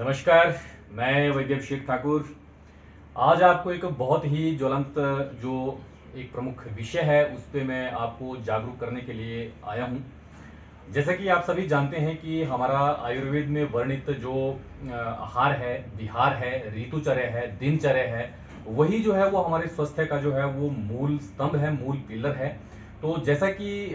नमस्कार। मैं वैद्यभिषेक ठाकुर आज आपको एक बहुत ही ज्वलंत जो एक प्रमुख विषय है उस पे मैं आपको जागरूक करने के लिए आया हूँ। जैसा कि आप सभी जानते हैं कि हमारा आयुर्वेद में वर्णित जो आहार है, विहार है, ऋतुचर्या है, दिनचर्या है, वही जो है वो हमारे स्वास्थ्य का जो है वो मूल स्तंभ है, मूल पिलर है। तो जैसा कि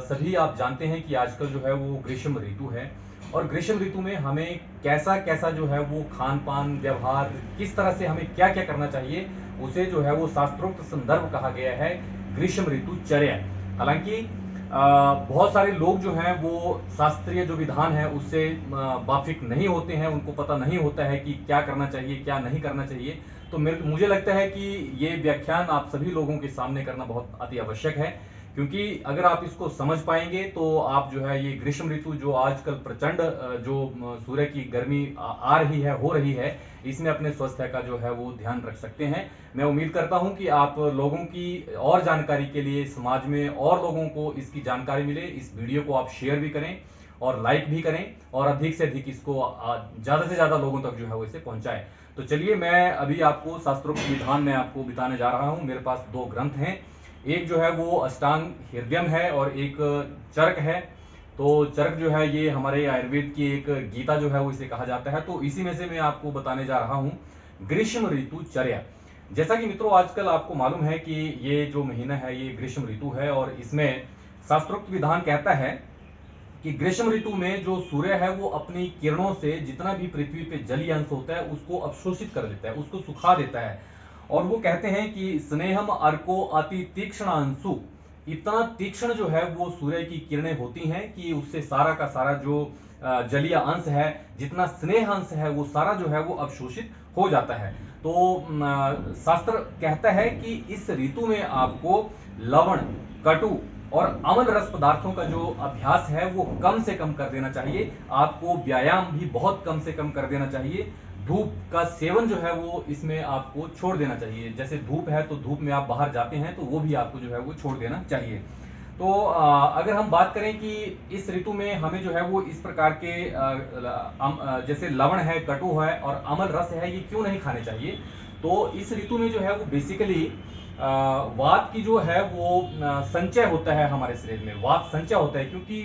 सभी आप जानते हैं कि आजकल जो है वो ग्रीष्म ऋतु है और ग्रीष्म ऋतु में हमें कैसा कैसा जो है वो खान पान व्यवहार किस तरह से हमें क्या क्या करना चाहिए उसे जो है वो शास्त्रोक्त संदर्भ कहा गया है ग्रीष्म ऋतु चर्या। हालांकि बहुत सारे लोग जो हैं वो शास्त्रीय जो विधान है उससे वाकिफ नहीं होते हैं, उनको पता नहीं होता है कि क्या करना चाहिए क्या नहीं करना चाहिए। तो मुझे लगता है कि ये व्याख्यान आप सभी लोगों के सामने करना बहुत अति आवश्यक है, क्योंकि अगर आप इसको समझ पाएंगे तो आप जो है ये ग्रीष्म ऋतु जो आजकल प्रचंड जो सूर्य की गर्मी आ रही है हो रही है, इसमें अपने स्वास्थ्य का जो है वो ध्यान रख सकते हैं। मैं उम्मीद करता हूं कि आप लोगों की और जानकारी के लिए समाज में और लोगों को इसकी जानकारी मिले, इस वीडियो को आप शेयर भी करें और लाइक भी करें और अधिक से अधिक इसको ज्यादा से ज्यादा लोगों तक जो है वो इसे पहुंचाएं। तो चलिए मैं अभी आपको शास्त्रोक्त विधान में आपको बताने जा रहा हूं। मेरे पास दो ग्रंथ हैं, एक जो है वो अष्टांग हृदयम है और एक चरक है। तो चरक जो है ये हमारे आयुर्वेद की एक गीता जो है वो इसे कहा जाता है। तो इसी में से मैं आपको बताने जा रहा हूं ग्रीष्म ऋतु चर्या। जैसा कि मित्रों आजकल आपको मालूम है कि ये जो महीना है ये ग्रीष्म ऋतु है और इसमें शास्त्रोक्त विधान कहता है कि ग्रीष्म ऋतु में जो सूर्य है वो अपनी किरणों से जितना भी पृथ्वी पे जलीय अंश होता है उसको अवशोषित कर देता है, उसको सुखा देता है। और वो कहते हैं कि स्नेहम अर्को अति तीक्ष्ण अंशु, इतना तीक्ष्ण जो है वो सूर्य की किरणें होती हैं कि उससे सारा का सारा जो जलीय अंश है, जितना स्नेह अंश है वो सारा जो है वो अवशोषित हो जाता है। तो शास्त्र कहता है कि इस ऋतु में आपको लवण, कटु और अम्ल रस पदार्थों का जो अभ्यास है वो कम से कम कर देना चाहिए। आपको व्यायाम भी बहुत कम से कम कर देना चाहिए। धूप का सेवन जो है वो इसमें आपको छोड़ देना चाहिए। जैसे धूप है तो धूप में आप बाहर जाते हैं तो वो भी आपको जो है वो छोड़ देना चाहिए। तो अगर हम बात करें कि इस ऋतु में हमें जो है वो इस प्रकार के जैसे लवण है, कटु है और अम्ल रस है, ये क्यों नहीं खाने चाहिए। तो इस ऋतु में जो है वो बेसिकली वात की जो है वो संचय होता है हमारे शरीर में, वात संचय होता है क्योंकि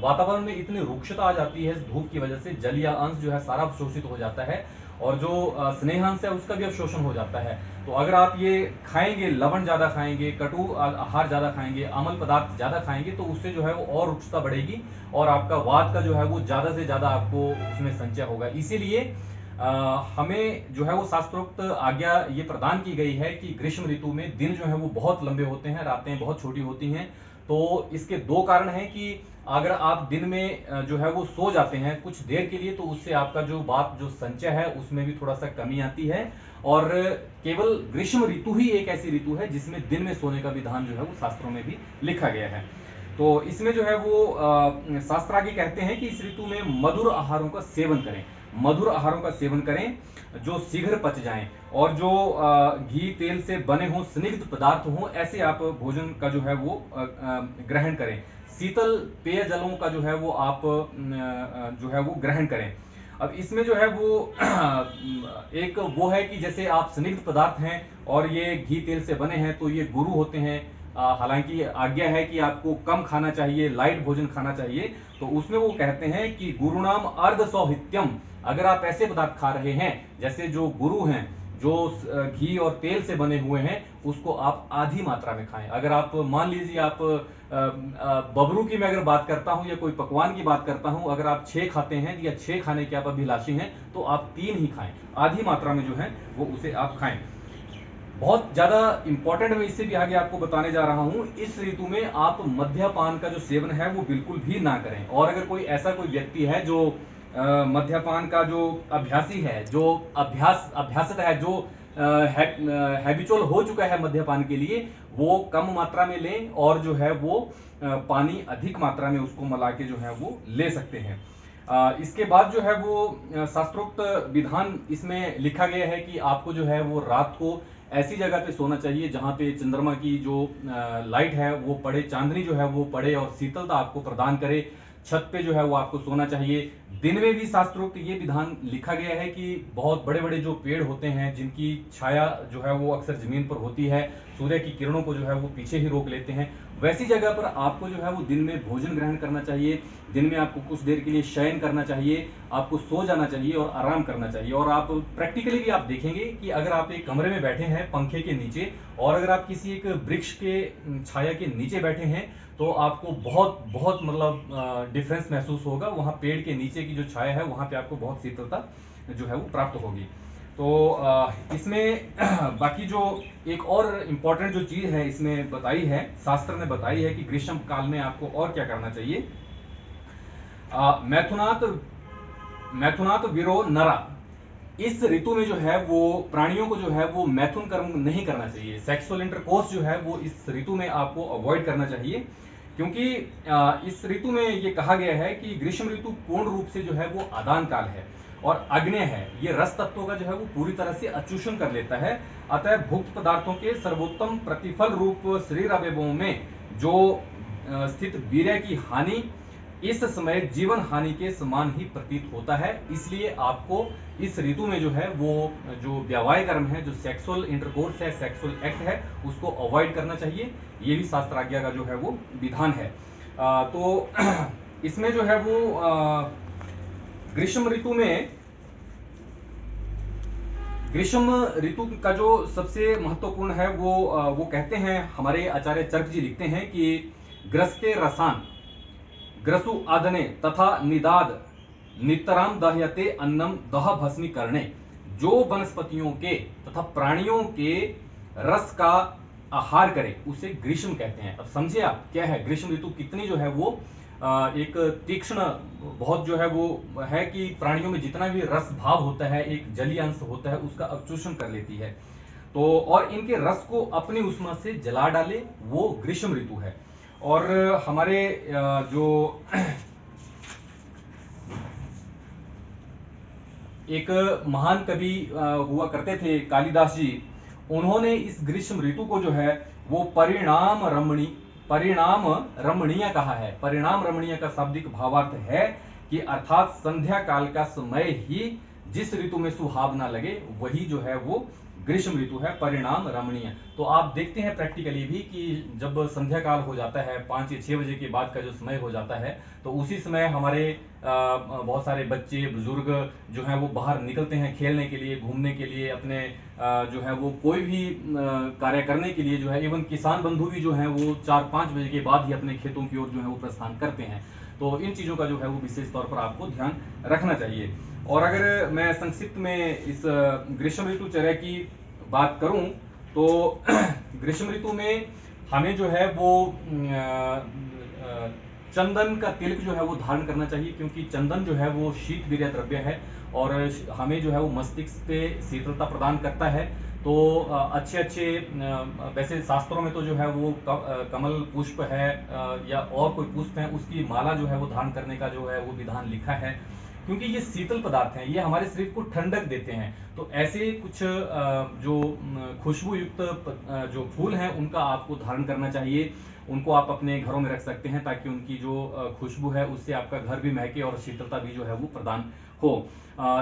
वातावरण में इतनी रुक्षता आ जाती है धूप की वजह से, जलीय अंश जो है सारा अवशोषित हो जाता है और जो स्नेह अंश है उसका भी अवशोषण हो जाता है। तो अगर आप ये खाएंगे, लवण ज्यादा खाएंगे, कटु आहार ज्यादा खाएंगे, अम्ल पदार्थ ज्यादा खाएंगे तो उससे जो है वो और रुक्षता बढ़ेगी और आपका वात का जो है वो ज्यादा से ज्यादा आपको उसमें संचय होगा। इसीलिए हमें जो है वो शास्त्रोक्त आज्ञा ये प्रदान की गई है कि ग्रीष्म ऋतु में दिन जो है वो बहुत लंबे होते हैं, रातें बहुत छोटी होती हैं। तो इसके दो कारण हैं कि अगर आप दिन में जो है वो सो जाते हैं कुछ देर के लिए तो उससे आपका जो वात जो संचय है उसमें भी थोड़ा सा कमी आती है। और केवल ग्रीष्म ऋतु ही एक ऐसी ऋतु है जिसमें दिन में सोने का विधान जो है वो शास्त्रों में भी लिखा गया है। तो इसमें जो है वो शास्त्र आगे कहते हैं कि इस ऋतु में मधुर आहारों का सेवन करें, मधुर आहारों का सेवन करें जो शीघ्र पच जाएं और जो घी तेल से बने हों, स्निग्ध पदार्थ हों, ऐसे आप भोजन का जो है वो ग्रहण करें। शीतल पेय जलों का जो है वो आप जो है वो ग्रहण करें। अब इसमें जो है वो एक वो है कि जैसे आप स्निग्ध पदार्थ हैं और ये घी तेल से बने हैं तो ये गुरु होते हैं। हालांकि आज्ञा है कि आपको कम खाना चाहिए, लाइट भोजन खाना चाहिए। तो उसमें वो कहते हैं कि गुरुनाम अर्ध सौहित्यम, अगर आप ऐसे पदार्थ खा रहे हैं जैसे जो गुरु हैं, जो घी और तेल से बने हुए हैं, उसको आप आधी मात्रा में खाएं। अगर आप मान लीजिए आप बबरू की मैं अगर बात करता हूं या कोई पकवान की बात करता हूं, अगर आप 6 खाते हैं या 6 खाने के आप अभिलाषी हैं तो आप 3 ही खाएं, आधी मात्रा में जो है वो उसे आप खाएं। बहुत ज्यादा इंपॉर्टेंट मैं इससे भी आगे आपको बताने जा रहा हूं, इस ऋतु में आप मद्यपान का जो सेवन है वो बिल्कुल भी ना करें। और अगर कोई ऐसा कोई व्यक्ति है जो मद्यपान का जो अभ्यासी है, जो अभ्यासत है, जो हैबिचुअल हो चुका है मद्यपान के लिए, वो कम मात्रा में लें और जो है वो पानी अधिक मात्रा में उसको मिला के जो है वो ले सकते हैं। इसके बाद जो है वो शास्त्रोक्त विधान इसमें लिखा गया है कि आपको जो है वो रात को ऐसी जगह पे सोना चाहिए जहां पे चंद्रमा की जो लाइट है वो पड़े, चांदनी जो है वो पड़े और शीतलता आपको प्रदान करे। छत पे जो है वो आपको सोना चाहिए। दिन में भी शास्त्रोक्त ये विधान लिखा गया है कि बहुत बड़े बड़े जो पेड़ होते हैं जिनकी छाया जो है वो अक्सर जमीन पर होती है, सूर्य की किरणों को जो है वो पीछे ही रोक लेते हैं, वैसी जगह पर आपको जो है वो दिन में भोजन ग्रहण करना चाहिए। दिन में आपको कुछ देर के लिए शयन करना चाहिए, आपको सो जाना चाहिए और आराम करना चाहिए। और आप प्रैक्टिकली भी आप देखेंगे कि अगर आप एक कमरे में बैठे हैं पंखे के नीचे और अगर आप किसी एक वृक्ष के छाया के नीचे बैठे हैं तो आपको बहुत बहुत मतलब डिफरेंस महसूस होगा। वहां पेड़ के नीचे की जो छाया है वहां पे आपको बहुत शीतलता जो है वो प्राप्त होगी। तो इसमें बाकी जो एक और इम्पोर्टेंट जो चीज है इसमें बताई है, शास्त्र ने बताई है कि ग्रीष्म काल में आपको और क्या करना चाहिए। मैथुनात मैथुनात विरो नरा, इस ऋतु में जो है वो प्राणियों को जो है वो मैथुन कर्म नहीं करना चाहिए, सेक्सुअल इंटरकोर्स जो है वो इस ऋतु में आपको अवॉइड करना चाहिए। क्योंकि इस ऋतु में ये कहा गया है कि ग्रीष्म ऋतु पूर्ण रूप से जो है वो आदान काल है और अग्न्य है, ये रस तत्वों का जो है वो पूरी तरह से अचूषण कर लेता है। अतः भुक्त पदार्थों के सर्वोत्तम प्रतिफल रूप शरीर अवयवों में जो स्थित वीर्य की हानि इस समय जीवन हानि के समान ही प्रतीत होता है। इसलिए आपको इस ऋतु में जो है वो जो व्यावाय कर्म है, जो सेक्सुअल इंटरकोर्स है, सेक्सुअल एक्ट है, उसको अवॉइड करना चाहिए। ये भी शास्त्र आज्ञा का जो है वो विधान है। तो इसमें जो है वो ग्रीष्म ऋतु का जो सबसे महत्वपूर्ण है वो कहते हैं, हमारे आचार्य चर्क जी लिखते हैं कि ग्रस्ते रसान ग्रसु आदने तथा निदाद नितराम दह्यते अन्नम दह भस्मी करने, जो वनस्पतियों के तथा प्राणियों के रस का आहार करे उसे ग्रीष्म कहते हैं। अब समझे आप क्या है ग्रीष्म ऋतु, कितनी जो है वो एक तीक्ष्ण बहुत जो है वो है कि प्राणियों में जितना भी रस भाव होता है, एक जलीय अंश होता है, उसका अवशोषण कर लेती है। तो और इनके रस को अपनी उष्मा से जला डाले, वो ग्रीष्म ऋतु है। और हमारे जो एक महान कवि हुआ करते थे कालिदास जी, उन्होंने इस ग्रीष्म ऋतु को जो है वो परिणाम रमणीय कहा है। परिणाम रमणीय का शाब्दिक भावार्थ है कि अर्थात संध्या काल का समय ही जिस ऋतु में सुहावना लगे वही जो है वो ग्रीष्म ऋतु है, परिणाम रमणीय। तो आप देखते हैं प्रैक्टिकली भी कि जब संध्या काल हो जाता है, 5 या 6 बजे के बाद का जो समय हो जाता है, तो उसी समय हमारे बहुत सारे बच्चे बुजुर्ग जो हैं वो बाहर निकलते हैं खेलने के लिए, घूमने के लिए, अपने जो है वो कोई भी कार्य करने के लिए जो है, इवन किसान बंधु भी जो है वो 4-5 बजे के बाद ही अपने खेतों की ओर जो है वो प्रस्थान करते हैं। तो इन चीजों का जो है वो विशेष तौर पर आपको ध्यान रखना चाहिए। और अगर मैं संक्षिप्त में इस ग्रीष्म ऋतुचर्या की बात करूं तो ग्रीष्म ऋतु में हमें जो है वो चंदन का तिलक जो है वो धारण करना चाहिए, क्योंकि चंदन जो है वो शीत वीर्य द्रव्य है और हमें जो है वो मस्तिष्क पे शीतलता प्रदान करता है। तो अच्छे अच्छे वैसे शास्त्रों में तो जो है वो कमल पुष्प है या और कोई पुष्प है उसकी माला जो है वो धारण करने का जो है वो विधान लिखा है, क्योंकि ये शीतल पदार्थ हैं, ये हमारे शरीर को ठंडक देते हैं। तो ऐसे कुछ जो खुशबू युक्त जो फूल हैं उनका आपको धारण करना चाहिए। उनको आप अपने घरों में रख सकते हैं ताकि उनकी जो खुशबू है उससे आपका घर भी महके और शीतलता भी जो है वो प्रदान हो।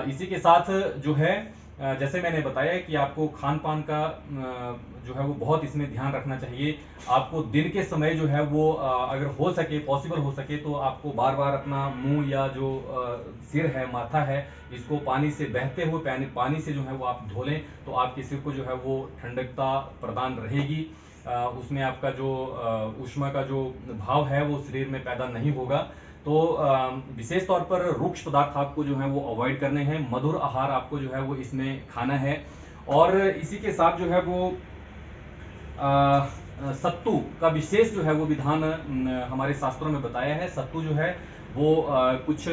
इसी के साथ जो है जैसे मैंने बताया कि आपको खान पान का जो है वो बहुत इसमें ध्यान रखना चाहिए। आपको दिन के समय जो है वो अगर हो सके, पॉसिबल हो सके, तो आपको बार बार अपना मुंह या जो सिर है, माथा है, इसको पानी से बहते हुए पानी से जो है वो आप धो लें, तो आपके सिर को जो है वो ठंडकता प्रदान रहेगी। उसमें आपका जो ऊष्मा का जो भाव है वो शरीर में पैदा नहीं होगा। तो विशेष तौर पर रुक्ष पदार्थ आपको जो है वो अवॉइड करने हैं, मधुर आहार आपको जो है वो इसमें खाना है। और इसी के साथ जो है वो सत्तू का विशेष जो है वो विधान हमारे शास्त्रों में बताया है। सत्तू जो है वो कुछ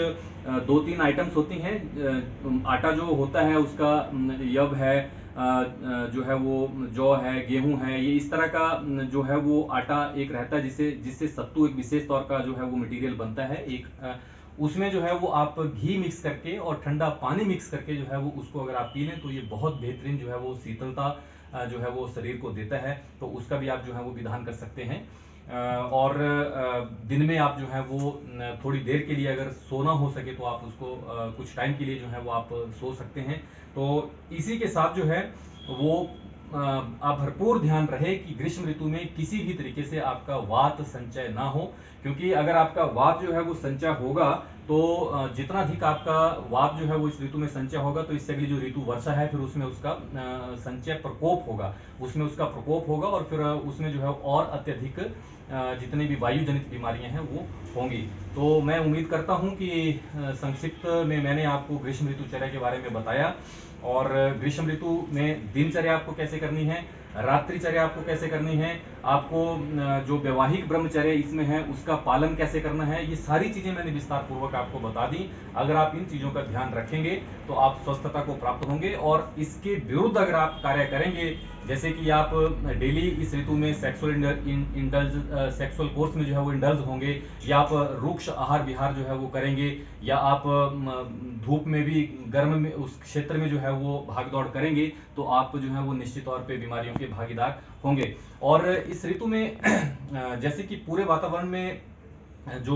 2-3 आइटम्स होती हैं। आटा जो होता है उसका यव है, जो है वो जौ है, गेहूं है, ये इस तरह का जो है वो आटा एक रहता है जिससे जिससे सत्तू एक विशेष तौर का जो है वो मटेरियल बनता है। एक उसमें जो है वो आप घी मिक्स करके और ठंडा पानी मिक्स करके जो है वो उसको अगर आप पी लें तो ये बहुत बेहतरीन जो है वो शीतलता जो है वो शरीर को देता है। तो उसका भी आप जो है वो विधान कर सकते हैं। और दिन में आप जो है वो थोड़ी देर के लिए अगर सोना हो सके तो आप उसको कुछ टाइम के लिए जो है वो आप सो सकते हैं। तो इसी के साथ जो है वो आप भरपूर ध्यान रहे कि ग्रीष्म ऋतु में किसी भी तरीके से आपका वात संचय ना हो, क्योंकि अगर आपका वात जो है वो संचय होगा तो जितना अधिक आपका वात जो है वो इस ऋतु में संचय होगा तो इससे अगली जो ऋतु वर्षा है फिर उसमें उसका संचय प्रकोप होगा, उसमें उसका प्रकोप होगा और फिर उसमें जो है और अत्यधिक जितनी भी वायु जनित बीमारियां हैं वो होंगी। तो मैं उम्मीद करता हूं कि संक्षिप्त में मैंने आपको ग्रीष्म ऋतुचर्या के बारे में बताया और ग्रीष्म ऋतु में दिनचर्या आपको कैसे करनी है, रात्रिचर्या आपको कैसे करनी है, आपको जो वैवाहिक ब्रह्मचर्य इसमें है उसका पालन कैसे करना है, ये सारी चीजें मैंने विस्तार पूर्वक आपको बता दी। अगर आप इन चीजों का ध्यान रखेंगे तो आप स्वस्थता को प्राप्त होंगे और इसके विरुद्ध अगर आप कार्य करेंगे, जैसे कि आप डेली इस ऋतु में सेक्सुअल कोर्स में जो है वो इंडल्ज होंगे, या आप रुक्ष आहार विहार जो है वो करेंगे, या आप धूप में भी गर्म में उस क्षेत्र में जो है वो भाग दौड़ करेंगे, तो आप जो है वो निश्चित तौर पे बीमारियों के भागीदार होंगे। और इस ऋतु में जैसे कि पूरे वातावरण में जो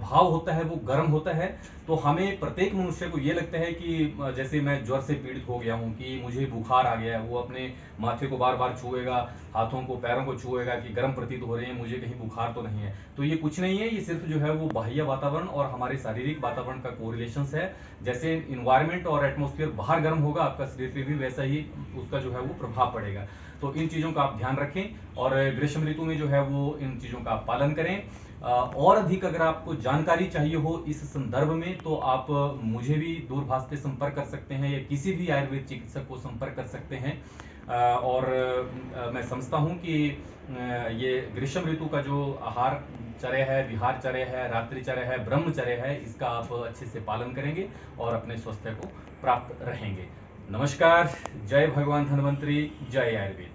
भाव होता है वो गर्म होता है, तो हमें प्रत्येक मनुष्य को ये लगता है कि जैसे मैं ज्वर से पीड़ित हो गया हूँ कि मुझे बुखार आ गया है, वो अपने माथे को बार बार छुएगा, हाथों को पैरों को छुएगा कि गर्म प्रतीत हो रहे हैं, मुझे कहीं बुखार तो नहीं है। तो ये कुछ नहीं है, ये सिर्फ जो है वो बाह्य वातावरण और हमारे शारीरिक वातावरण का कोरिलेशन है। जैसे इन्वायरमेंट और एटमोस्फियर बाहर गर्म होगा, आपका शरीर पे भी वैसा ही उसका जो है वो प्रभाव पड़ेगा। तो इन चीजों का आप ध्यान रखें और ग्रीष्म ऋतु में जो है वो इन चीजों का आप पालन करें। और अधिक अगर आपको जानकारी चाहिए हो इस संदर्भ में तो आप मुझे भी दूरभाष पे संपर्क कर सकते हैं या किसी भी आयुर्वेद चिकित्सक को संपर्क कर सकते हैं। और मैं समझता हूं कि ये ग्रीष्म ऋतु का जो आहार चर्य है, विहार चर्य है, रात्रिचर्य है, ब्रह्मचर्य है, इसका आप अच्छे से पालन करेंगे और अपने स्वास्थ्य को प्राप्त रहेंगे। नमस्कार, जय भगवान धन्वंतरी, जय आयुर्वेद।